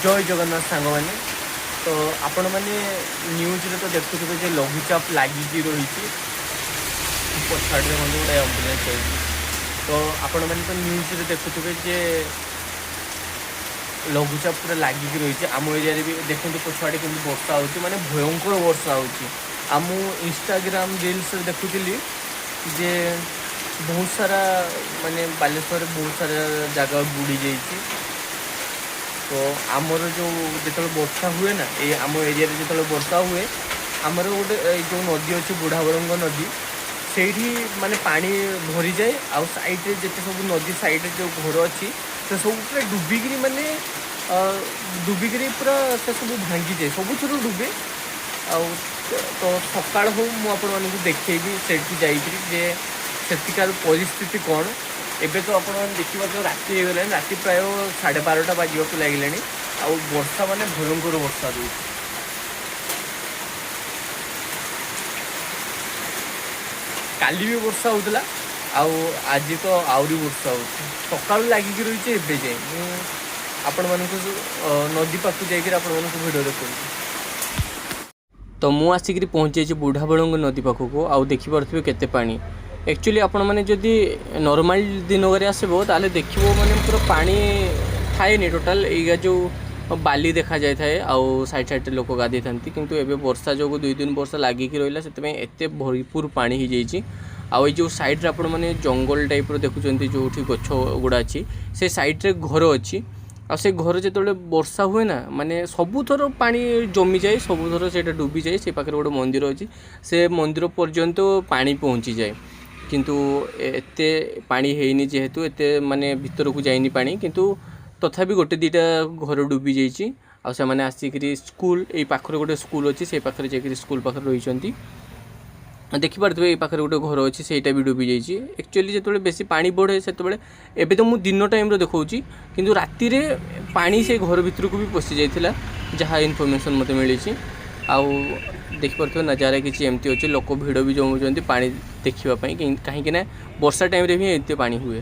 जय जगन्नाथ सांग मैंने तो आपण मैंने न्यूज तो देखुवे जे लघुचाप लगिकी रही पछाड़े मैं गोटे एम्बुलेंस तो आपण मैंने तो न्यूज देखुवे जे लघुचाप पूरा लगिकी रही आम एरिया भी देखो पछाड़े कि वर्षा हो माने भयंकर वर्षा होम इंस्टाग्राम रील्स देखुली जे बहुत सारा माने बालेश्वर बहुत सारा जगह बुड़ी जाइए तो आमर जो जो वर्षा हुए ना ये आम एरिया जो वर्षा हुए आमर गोटे जो नदी अच्छी बुढ़ाबरंग नदी से माने पानी भरी जाए आउ साइड जिते सब नदी साइड जो घर अच्छी से सब पूरा डुबिकी माने डुबिकी पूरा से सब भांगी जाए सबुथ डुबे तो सकाल हो मुझे देखेबी से सेठिकार परिस्थिति कौन एबे तो आप देखा तो राति हो गलानी राति प्राय 12:30 बाजू लगे आ वर्षा माने भयंकर वर्षा दूँ काली भी वर्षा होता आज तो आहरी वर्षा हो सका लगिकी रही है जाए आपण मानक नदी पाखु जाकर भिडियो देखो तो मु आसिक पहुँची जाइए बुढ़ाबड़ंग नदी पाखक आउ देखिपे केते पानी एक्चुअली आपण मैंने जदि नॉर्मल दिन आसबो ताले देखिबो माने पूरा पानी थाए नि टोटाल एगा जो बाली देखा जाए थाए आउ साइड साइड लोक गाधे थांती किंतु एबे वर्षा जो 2-3 वर्ष लागिकी रहिला सेते एते भरपूर पानी हो जाइए आउ जो साइड रे आपण माने जंगल टाइप रो देखुचंती जो गछ गुड़ा अच्छी से साइड रे घर अच्छी आ से घर जो वर्षा हुए ना माने सबुथर पानी जमी जाए सबुथर से डुबी जाए से पाखे गोटे मंदिर अच्छी से मंदिर पर्यंत पानी पहुँची जाए किंतु एते पानी हैनी जेहेतु एते माने भीतर को जाइनी पानी किंतु तथापि गोटे दीटा घर डुबी जाइए आ से माने आसिकरी स्कूल ए पाखरे गोटे स्कूल अच्छी से पाखरे जाकर स्कूल पाखरे रही देखी पारे ये पाखे गोटे घर अच्छी से भी डुबी जाइए एक्चुअली जो बेसी पानी बढ़े से एबे तो मुझे दिन टाइम देखा किंतु राति रे पानी से घर भीतर को भी पशि जाइथिला जहाँ इनफॉरमेशन मते मिली आउ देखिपे नजारा किसी एमती अच्छे लोक भिड़ भी जमुंट पानी देखापी कहीं वर्षा टाइम रे भी एमती पानी हुए।